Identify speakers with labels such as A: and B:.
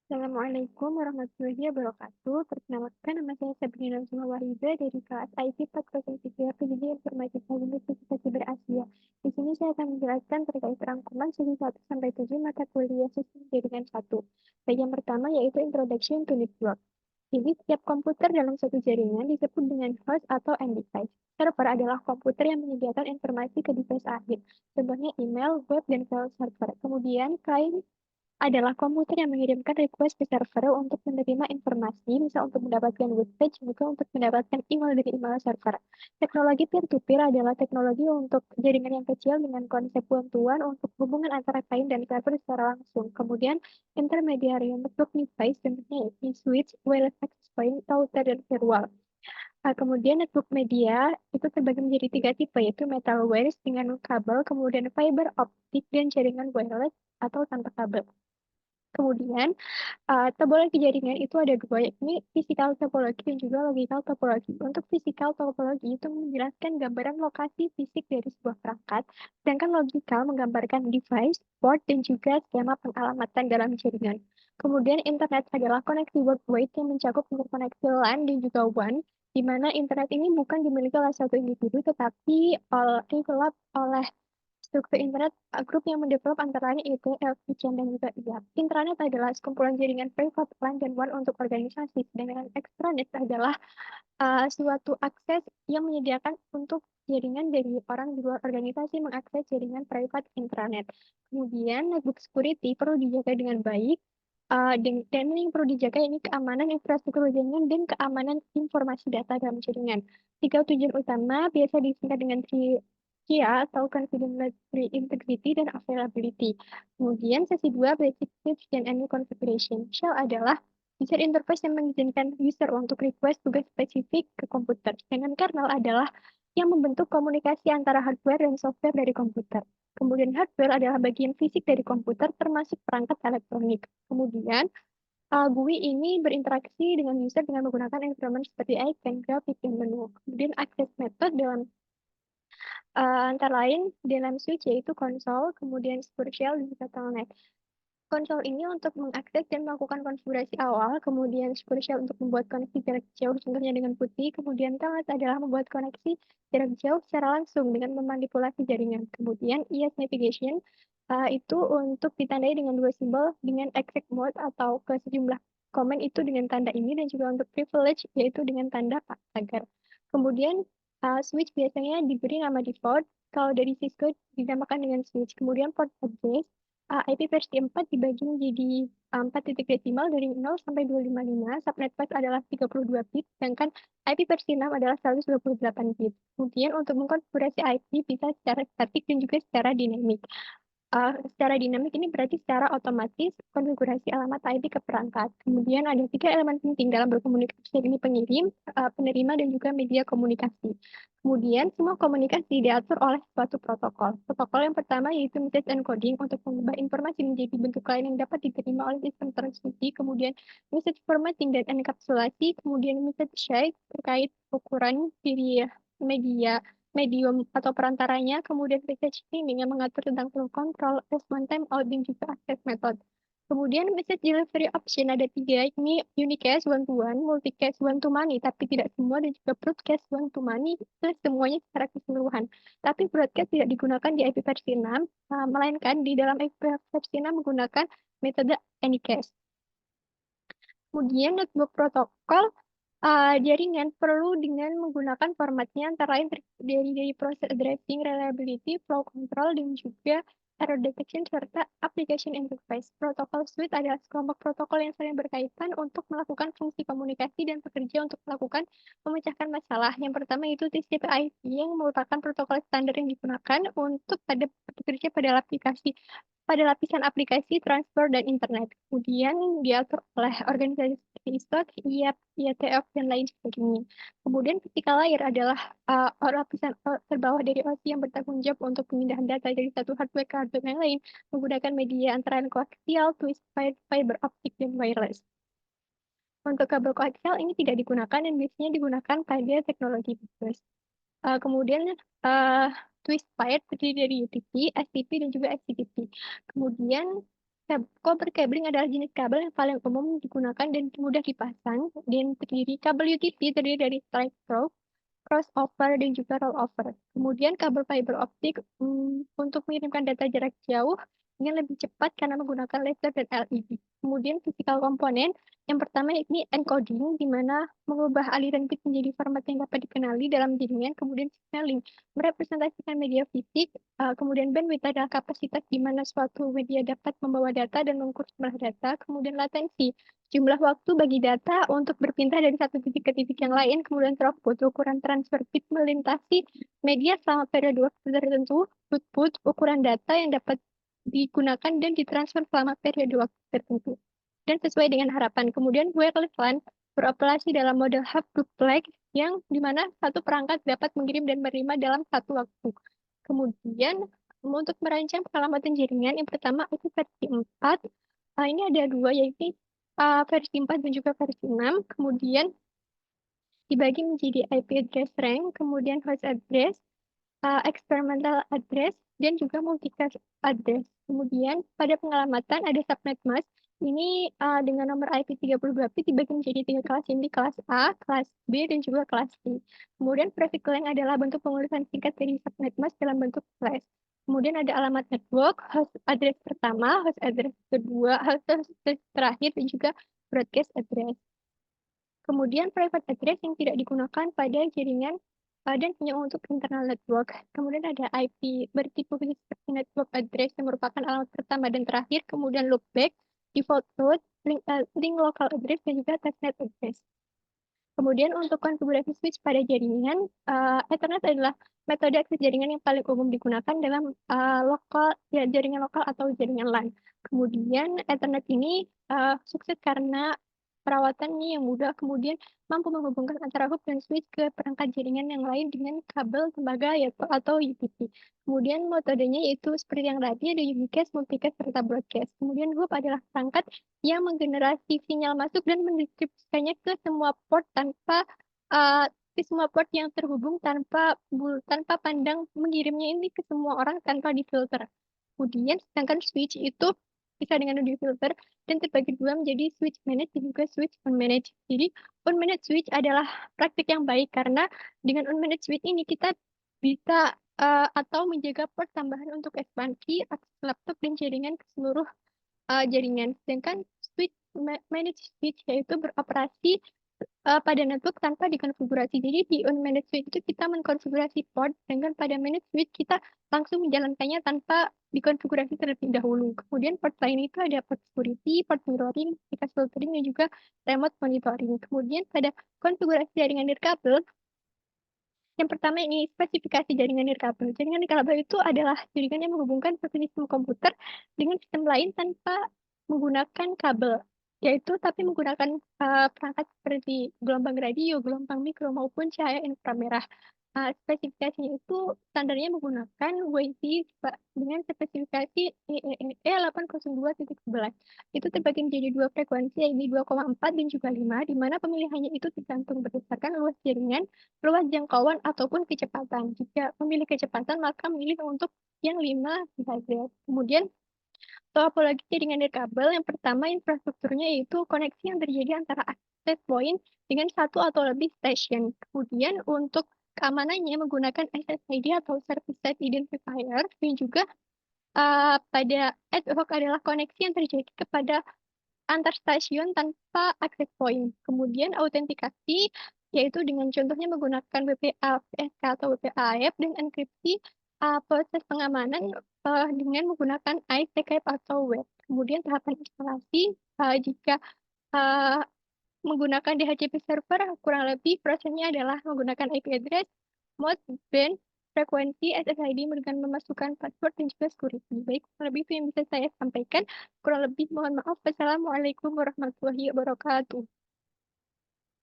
A: Assalamualaikum warahmatullahi wabarakatuh. Perkenalkan, nama saya Sabrina Wahida dari kelas IT Fakultas Teknologi Informatika Universitas Cyber Asia. Di sini saya akan menjelaskan terkait rangkuman sesi 1 sampai 7 mata kuliah sistem jaringan 1. Bagian pertama yaitu Introduction to Network. Jadi, setiap komputer dalam suatu jaringan disebut dengan host atau end device. Server adalah komputer yang menyediakan informasi ke device akhir, contohnya email, web, dan file server. Kemudian, client adalah komputer yang mengirimkan request ke server untuk menerima informasi, misal untuk mendapatkan web page, juga untuk mendapatkan email dari email server. Teknologi peer-to-peer adalah teknologi untuk jaringan yang kecil dengan konsep one-to-one untuk hubungan antara klien dan server secara langsung. Kemudian, intermediary network device, contohnya switch, wireless access point, router, dan firewall. Kemudian network media itu terbagi menjadi 3 tipe, yaitu metal wires dengan kabel, kemudian fiber optik, dan jaringan wireless atau tanpa kabel. Kemudian, topologi jaringan itu ada dua, yakni physical topology dan juga logical topology. Untuk physical topology itu menjelaskan gambaran lokasi fisik dari sebuah perangkat, sedangkan logical menggambarkan device, port, dan juga skema pengalamatan dalam jaringan. Kemudian, internet adalah koneksi worldwide yang mencakup interkoneksi LAN dan juga WAN, di mana internet ini bukan dimiliki oleh satu individu, tetapi develop oleh struktur internet, grup yang mendevelop antara lain itu LVChan dan juga IAP. Intranet adalah sekumpulan jaringan privat, LAN, dan WAN untuk organisasi. Sedangkan extranet adalah suatu akses yang menyediakan untuk jaringan dari orang di luar organisasi mengakses jaringan privat intranet. Kemudian, network security perlu dijaga dengan baik. Dan yang perlu dijaga ini keamanan infrastruktur jaringan dan keamanan informasi data dalam jaringan. Tiga tujuan utama biasa disingkat dengan KIA atau Confidentiality, Integrity, dan Availability. Kemudian sesi 2, Basic Switch dan Any Configuration. Shell adalah user interface yang mengizinkan user untuk request tugas spesifik ke komputer. Sedangkan kernel adalah yang membentuk komunikasi antara hardware dan software dari komputer. Kemudian hardware adalah bagian fisik dari komputer termasuk perangkat elektronik. Kemudian GUI ini berinteraksi dengan user dengan menggunakan environment seperti icon, grafik, dan menu. Kemudian akses method dalam antara lain dalam switch yaitu konsol, kemudian spurshell, dan juga telnet. Konsol ini untuk mengakses dan melakukan konfigurasi awal, kemudian spurshell untuk membuat koneksi jarak jauh, contohnya dengan putih, kemudian telnet adalah membuat koneksi jarak jauh secara langsung dengan memanipulasi jaringan. Kemudian ES Navigation itu untuk ditandai dengan dua simbol dengan exec mode atau ke sejumlah komen itu dengan tanda ini, dan juga untuk privilege yaitu dengan tanda pagar. Kemudian switch biasanya diberi nama default, kalau dari Cisco dinamakan dengan switch. Kemudian port address, IP versi 4 dibagi menjadi 4 titik desimal dari 0 sampai 255. Subnet path adalah 32 bit, sedangkan IP versi 6 adalah 128 bit. Kemudian untuk mengkonfigurasi IP bisa secara statik dan juga secara dinamik. Secara dinamik ini berarti secara otomatis konfigurasi alamat IP ke perangkat. Kemudian ada 3 elemen penting dalam berkomunikasi, ini pengirim, penerima, dan juga media komunikasi. Kemudian semua komunikasi diatur oleh suatu protokol. Protokol yang pertama yaitu message encoding untuk mengubah informasi menjadi bentuk lain yang dapat diterima oleh sistem transmisi. Kemudian message formatting dan enkapsulasi. Kemudian message share terkait ukuran diri media medium atau perantaranya, kemudian message streaming yang mengatur tentang flow control, response time out, dan juga access method. Kemudian message delivery option ada 3, ini unicast one-to-one, multicast one-to-many, tapi tidak semua, dan juga broadcast one-to-many, itu semuanya secara keseluruhan. Tapi broadcast tidak digunakan di IP versi 6, melainkan di dalam IP versi 6 menggunakan metode anycast. Kemudian network protokol jaringan perlu dengan menggunakan formatnya antara lain terdiri dari proses addressing, reliability, flow control, dan juga error detection serta application interface. Protokol suite adalah sekelompok protokol yang saling berkaitan untuk melakukan fungsi komunikasi dan bekerja untuk melakukan memecahkan masalah. Yang pertama itu TCP/IP yang merupakan protokol standar yang digunakan untuk bekerja pada lapisan aplikasi, transfer, dan internet. Kemudian diatur oleh organisasi seperti ISO, IAP, IETF, dan lain sebagainya. Kemudian vertical layer adalah lapisan terbawah dari OSI yang bertanggung jawab untuk pemindahan data dari satu hardware ke hardware yang lain menggunakan media antara koaksial, twist, fiber optik, dan wireless. Untuk kabel koaksial ini tidak digunakan dan biasanya digunakan pada teknologi bus. Kemudian twist wire terdiri dari UTP, STP, dan juga SCTP. Kemudian Copper cabling adalah jenis kabel yang paling umum digunakan dan mudah dipasang dan terdiri kabel UTP terdiri dari straight through, crossover, dan juga rollover. Kemudian kabel fiber optik untuk mengirimkan data jarak jauh ini lebih cepat karena menggunakan laser dan LED. Kemudian physical komponen, yang pertama ini encoding, di mana mengubah aliran bit menjadi format yang dapat dikenali dalam jaringan. Kemudian signaling, merepresentasikan media fisik. Kemudian bandwidth adalah kapasitas di mana suatu media dapat membawa data dan mengukur jumlah data. Kemudian latensi, jumlah waktu bagi data untuk berpindah dari satu titik ke titik yang lain. Kemudian throughput, ukuran transfer bit melintasi media selama periode waktu tertentu. Output, ukuran data yang dapat digunakan dan ditransfer selama periode waktu tertentu. Dan sesuai dengan harapan. Kemudian wireless LAN beroperasi dalam model hub duplex yang dimana satu perangkat dapat mengirim dan menerima dalam satu waktu. Kemudian untuk merancang penyelamatan jaringan, yang pertama itu versi 4. Ini ada dua, yaitu versi 4 dan juga versi 6. Kemudian dibagi menjadi IP address rank, kemudian host address, experimental address, dan juga multicast address. Kemudian pada penyelamatan ada subnet mask. Ini dengan nomor IP 32 bit dibagi menjadi tiga kelas, ini kelas A, kelas B, dan juga kelas C. Kemudian prefix length adalah bentuk pengurusan singkat dari subnet mask dalam bentuk flash. Kemudian ada alamat network, host address pertama, host address kedua, host address terakhir, dan juga broadcast address. Kemudian private address yang tidak digunakan pada jaringan dan hanya untuk internal network. Kemudian ada IP bertipe khusus seperti network address yang merupakan alamat pertama dan terakhir. Kemudian loopback, default route, link local address, dan juga testnet address. Kemudian untuk konfigurasi switch pada jaringan, Ethernet adalah metode akses jaringan yang paling umum digunakan dalam jaringan lokal atau jaringan LAN. Kemudian Ethernet ini sukses karena perawatannya yang mudah, kemudian mampu menghubungkan antara hub dan switch ke perangkat jaringan yang lain dengan kabel tembaga atau UPP. Kemudian metodenya yaitu seperti yang tadi ada unicast, multicast, serta broadcast. Kemudian hub adalah perangkat yang menggenerasi sinyal masuk dan mendistribusikannya ke semua port ke semua port yang terhubung tanpa pandang mengirimnya ini ke semua orang tanpa difilter. Kemudian sedangkan switch itu bisa dengan difilter dan terbagi dua menjadi switch managed dan juga switch unmanaged. Jadi unmanaged switch adalah praktik yang baik karena dengan unmanaged switch ini kita bisa atau menjaga port tambahan untuk ekspansi, akses laptop dan jaringan ke seluruh jaringan. Sedangkan switch managed switch yaitu beroperasi pada network tanpa dikonfigurasi. Jadi di unmanaged switch itu kita mengkonfigurasi port, sedangkan pada managed switch kita langsung menjalankannya tanpa dikonfigurasi terlebih dahulu. Kemudian port lain itu ada port security, port mirroring, application filtering, dan juga remote monitoring. Kemudian pada konfigurasi jaringan nirkabel, yang pertama ini spesifikasi jaringan nirkabel. Jaringan nirkabel itu adalah jaringan yang menghubungkan satu sistem komputer dengan sistem lain tanpa menggunakan kabel, yaitu tapi menggunakan perangkat seperti gelombang radio, gelombang mikro, maupun cahaya inframerah. Spesifikasinya itu standarnya menggunakan WiFi dengan spesifikasi EEE 802.11. Itu terbagi menjadi dua frekuensi, yaitu 2,4 dan juga 5, di mana pemilihannya itu tergantung berdasarkan luas jaringan, luas jangkauan, ataupun kecepatan. Jika memilih kecepatan, maka memilih untuk yang 5 GHz. Kemudian, topologi jaringan nirkabel, yang pertama infrastrukturnya yaitu koneksi yang terjadi antara access point dengan satu atau lebih stasiun. Kemudian untuk keamanannya menggunakan SSID atau Service Site Identifier, dan juga pada ad hoc adalah koneksi yang terjadi kepada antar stasiun tanpa access point. Kemudian autentikasi, yaitu dengan contohnya menggunakan WPA PSK atau WPA AEP, dan enkripsi proses pengamanan dengan menggunakan ICE, SECAP, atau web. Kemudian tahapan instalasi, jika uh, menggunakan DHCP server, kurang lebih prosesnya adalah menggunakan IP address, mode, band, frekuensi, SSID dengan memasukkan password dan juga security. Baik, kurang lebih itu yang bisa saya sampaikan. Kurang lebih mohon maaf. Wassalamualaikum warahmatullahi wabarakatuh.